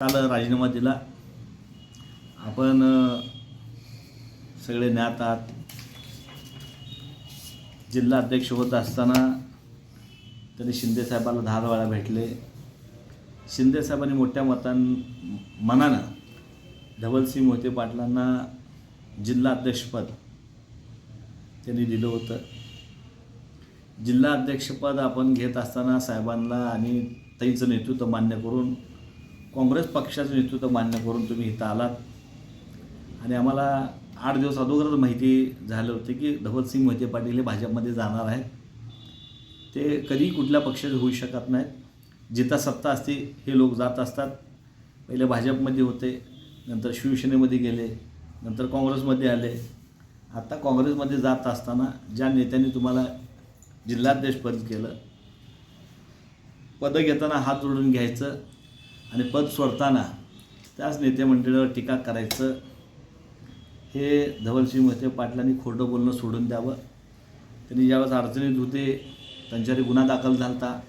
काल राजीनामा दिला. आपण सगळे ज्ञात आहात. जिल्हा अध्यक्ष होत असताना त्यांनी शिंदेसाहेबाला 10 वेळा भेटले. शिंदेसाहेबांनी मोठ्या मनानं धवलसिंग मोहिते पाटलांना जिल्हा अध्यक्षपद त्यांनी दिलं होतं. जिल्हा अध्यक्षपद आपण घेत असताना साहेबांना आणि ताईंचं नेतृत्व मान्य करून, काँग्रेस पक्षाचं नेतृत्व मान्य करून तुम्ही इथं आलात. आणि आम्हाला 8 दिवस अगोदरच माहिती झालं होतं की धवलसिंग मोहिते पाटील हे भाजपमध्ये जाणार आहेत. ते कधी कुठल्या पक्षाचे होऊ शकत नाहीत. जिथं सत्ता असते हे लोक जात असतात. पहिले भाजपमध्ये होते, नंतर शिवसेनेमध्ये गेले, नंतर काँग्रेसमध्ये आले. आता काँग्रेसमध्ये जात असताना ज्या नेत्यांनी तुम्हाला जिल्हाध्यक्षपद केलं, पदं घेताना हात जोडून घ्यायचं आणि पद सोडताना त्याच नेते मंडळीवर टीका करायचं, हे धवलसिंग मोहिते पाटलांनी खोटं बोलणं सोडून द्यावं. त्यांनी ज्यावेळेस अडचणीत होते त्यांच्यावर गुन्हा दाखल झाला होता.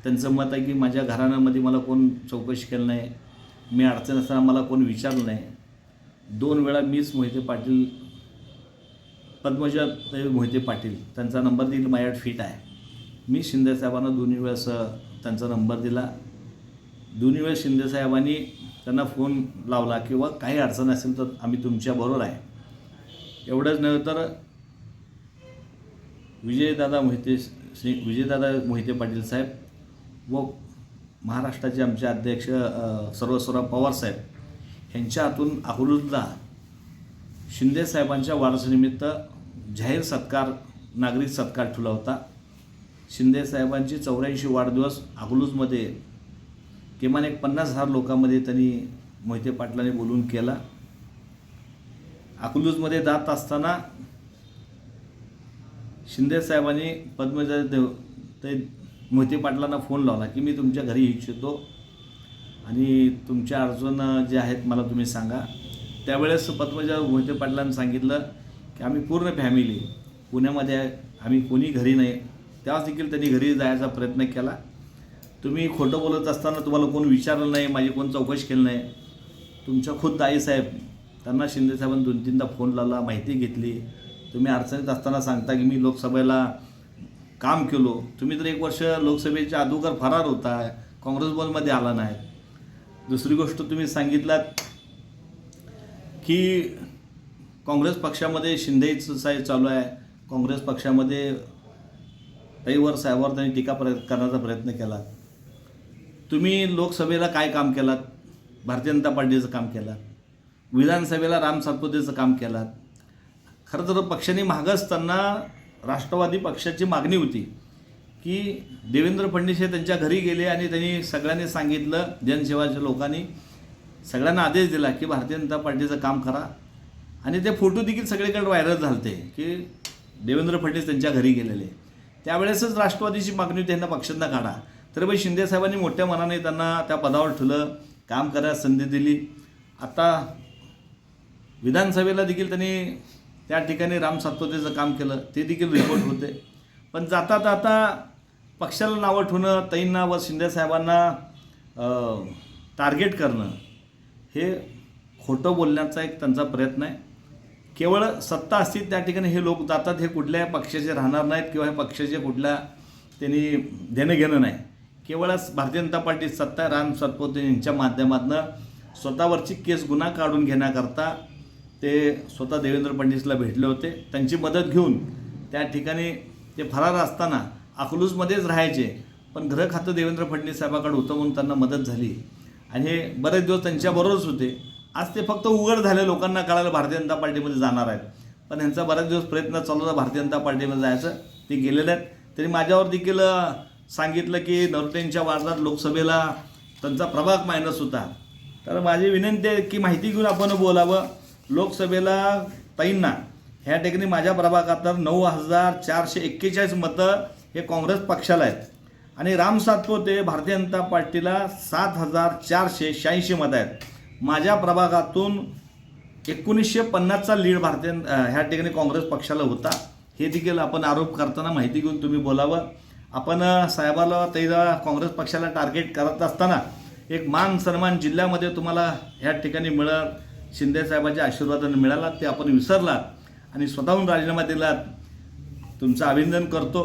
त्यांचं मत आहे की माझ्या घराण्यामध्ये मला कोण चौकशी केलं नाही, मी अडचण असताना मला कोण विचारलं नाही. 2 वेळा मीच मोहिते पाटील, पद्मजा मोहिते पाटील, त्यांचा नंबर देखील माझ्याकडे फिट आहे. मी शिंदेसाहेबांना 2 वेळेस त्यांचा नंबर दिला. 2 वेळेस शिंदेसाहेबांनी त्यांना फोन लावला किंवा काही अडचण असेल तर आम्ही तुमच्याबरोबर आहे. एवढंच नव्हे तर विजयदादा मोहिते पाटील साहेब व महाराष्ट्राचे आमचे अध्यक्ष सर्वेश्वरराव पवार साहेब यांच्या हातून अकलूजला शिंदेसाहेबांच्या वाढदिवसानिमित्त जाहीर सत्कार, नागरिक सत्कार ठेवला होता. शिंदेसाहेबांची 84 वाढदिवस अकलूजमध्ये किमान 50,000 लोकांमध्ये त्यांनी मोहिते पाटलांनी बोलून केला. अकलूजमध्ये जात असताना शिंदेसाहेबांनी पद्मजा मोहिते पाटलांना फोन लावला की मी तुमच्या घरी येऊ इच्छितो आणि तुमच्या अडचण जे आहेत मला तुम्ही सांगा. त्यावेळेस पद्मजा मोहिते पाटलांनी सांगितलं की आम्ही पूर्ण फॅमिली पुण्यामध्ये आहे, आम्ही कोणी घरी नाही. त्यावेळेस देखील त्यांनी घरी जायचा प्रयत्न केला. तुम्ही खोटं बोलत असताना तुम्हाला कोण विचारलं नाही, माझी कोण चौकशी केली नाही. तुमच्या खुद्द आईसाहेब, त्यांना शिंदेसाहेबांनी 2-3दा फोन लावला, माहिती घेतली. तुम्ही अडचणीत असताना सांगता की मी लोकसभेला काम केलो. तुम्ही तर 1 वर्ष लोकसभेच्या अगोदर फरार होता, काँग्रेस बॉलमध्ये आला नाही. दुसरी गोष्ट तुम्ही सांगितलात की काँग्रेस पक्षामध्ये शिंदेचं साहेब चालू आहे, काँग्रेस पक्षामध्ये ताईवर साहेबावर त्यांनी टीका करण्याचा प्रयत्न केला. तुम्ही लोकसभेला काय काम केलात? भारतीय जनता पार्टीचं काम केलं. विधानसभेला राम सातपुतेचं काम केलं. खरं तर पक्षाने मागं असताना राष्ट्रवादी पक्षाची मागणी होती की देवेंद्र फडणवीस हे त्यांच्या घरी गेले आणि त्यांनी सगळ्यांनी सांगितलं, जनसेवाच्या लोकांनी सगळ्यांना आदेश दिला की भारतीय जनता पार्टीचं काम करा. आणि ते फोटो देखील सगळीकडे व्हायरल झालते की देवेंद्र फडणवीस त्यांच्या घरी गेलेले. त्यावेळेसच राष्ट्रवादीची मागणी होती त्यांना पक्षांना काढा. तर बाई शिंदेसाहेबांनी मोठ्या मनाने त्यांना त्या पदावर ठेवलं, काम करायला संधी दिली. आता विधानसभेला देखील त्यांनी त्या ठिकाणी राम सातपुतेचं काम केलं, ते देखील रिपोर्ट होते. पण जाता जाता पक्षाला नावं ठेवणं, ताईंना व शिंदेसाहेबांना टार्गेट करणं हे खोटं बोलण्याचा एक त्यांचा प्रयत्न आहे. केवळ सत्ता असतील त्या ठिकाणी हे लोक जातात, हे कुठल्या पक्षाचे राहणार नाहीत किंवा हे पक्षाचे कुठल्या त्यांनी देणं घेणं नाही. केवळच भारतीय जनता पार्टी सत्ता राम सातपुते यांच्या माध्यमातून स्वतःवरची केस गुन्हा काढून घेण्याकरता ते स्वतः देवेंद्र फडणवीसला भेटले होते. त्यांची मदत घेऊन त्या ठिकाणी ते फरार असताना अकलूजमध्येच राहायचे, पण गृह खातं देवेंद्र फडणवीस साहेबाकडे होतं म्हणून त्यांना मदत झाली आणि हे बरेच दिवस त्यांच्याबरोबरच होते. आज ते फक्त उघड झाले, लोकांना कळालं भारतीय जनता पार्टीमध्ये जाणार आहेत. पण यांचा बरेच दिवस प्रयत्न चालू होता भारतीय जनता पार्टीमध्ये जायचं, ते गेलेले आहेत. तरी माझ्यावर देखील सांगितलं की नवरतेंच्या वार्डात लोकसभेला त्यांचा प्रभाग मायनस होता. तर माझी विनंती आहे की माहिती घेऊन आपण बोलावं. लोकसभेला ताईंना ह्या ठिकाणी माझ्या प्रभागात 9,441 मतं हे काँग्रेस पक्षाला आहेत आणि राम सातपुते भारतीय जनता पार्टीला 7,486 मतं आहेत. माझ्या प्रभागातून 1950चा लीड ह्या ठिकाणी काँग्रेस पक्षाला होता. हे देखील आपण आरोप करताना माहिती घेऊन तुम्ही बोलावं. आपण साहेबाला ताईला काँग्रेस पक्षाला टार्गेट करत असताना एक मान सन्मान जिल्ह्यामध्ये तुम्हाला ह्या ठिकाणी मिळाला, शिंदेसाहेबांच्या आशीर्वादाने मिळाला, ते आपण विसरलात आणि स्वतःहून राजीनामा दिलात. तुमचं अभिनंदन करतो.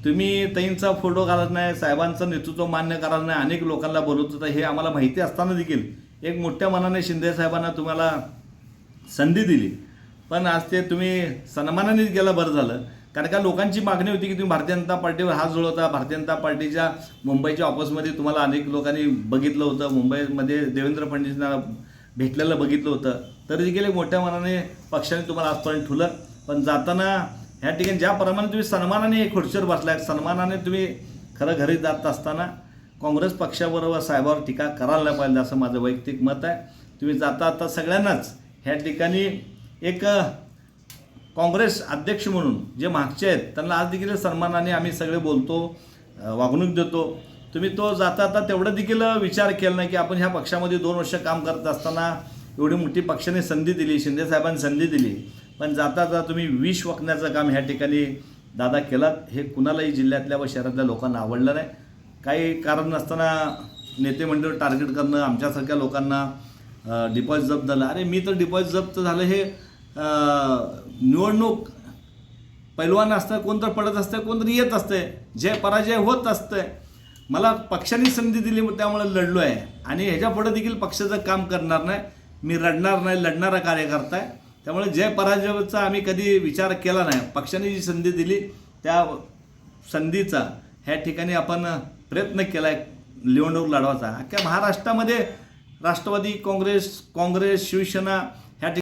तुम्ही ताईंचा फोटो घालत नाही, साहेबांचं नेतृत्व मान्य करत नाही, अनेक लोकांना बोलवत होता, हे आम्हाला माहिती असताना देखील एक मोठ्या मनाने शिंदेसाहेबांना तुम्हाला संधी दिली. पण आज ते तुम्ही सन्मानानेच गेला, बरं झालं. कारण का लोकांची मागणी होती की तुम्ही भारतीय जनता पार्टीवर हात जोडवता. भारतीय जनता पार्टीच्या मुंबईच्या ऑफिसमध्ये तुम्हाला अनेक लोकांनी बघितलं होतं, मुंबईमध्ये देवेंद्र फडणवीसांना भेटलेलं बघितलं होतं, तरी देखील एक मोठ्या मनाने पक्षाने तुम्हाला आजपर्यंत ठुलं. पण जाताना ह्या ठिकाणी ज्याप्रमाणे तुम्ही सन्मानाने खुर्चीवर बसलाय, सन्मानाने तुम्ही खरं घरी जात असताना काँग्रेस पक्षाबरोबर साहेबावर टीका करायला नाही पाहिजे, असं माझं वैयक्तिक मत आहे. तुम्ही जाता आता सगळ्यांनाच ह्या ठिकाणी एक काँग्रेस अध्यक्ष म्हणून जे मागचे आहेत त्यांना आज देखील सन्मानाने आम्ही सगळे बोलतो, वागणूक देतो. तुम्ही तो जाता आता तेवढं देखील विचार केला नाही की आपण ह्या पक्षामध्ये 2 वर्ष काम करत असताना एवढी मोठी पक्षाने संधी दिली, शिंदेसाहेबांनी संधी दिली, पण जाता जाता तुम्ही विष वकण्याचं काम ह्या ठिकाणी दादा केलात. हे कुणालाही जिल्ह्यातल्या व शहरातल्या लोकांना आवडलं नाही. काही कारण नसताना नेते मंडळ टार्गेट करणं, आमच्यासारख्या लोकांना डिपॉझिट जप्त झालं. अरे मी तर डिपॉझिट जप्त झालं हे निवडणूक पैलवान असतं, कोणतर पडत असतं, कोणतरी येत असते, जय पराजय होत असतं. मला पक्षाने संधी दिली त्यामुळे लढलो आहे आणि ह्याच्या पुढे देखील पक्षाचं काम करणार नाही. मी रडणार नाही, लढणारा कार्यकर्ता आहे. त्यामुळे जय पराजयाचा आम्ही कधी विचार केला नाही. पक्षाने जी संधी दिली त्या संधीचा ह्या ठिकाणी आपण प्रयत्न केला आहे निवडणूक लढवायचा. अख्ख्या महाराष्ट्रामध्ये राष्ट्रवादी काँग्रेस, शिवसेना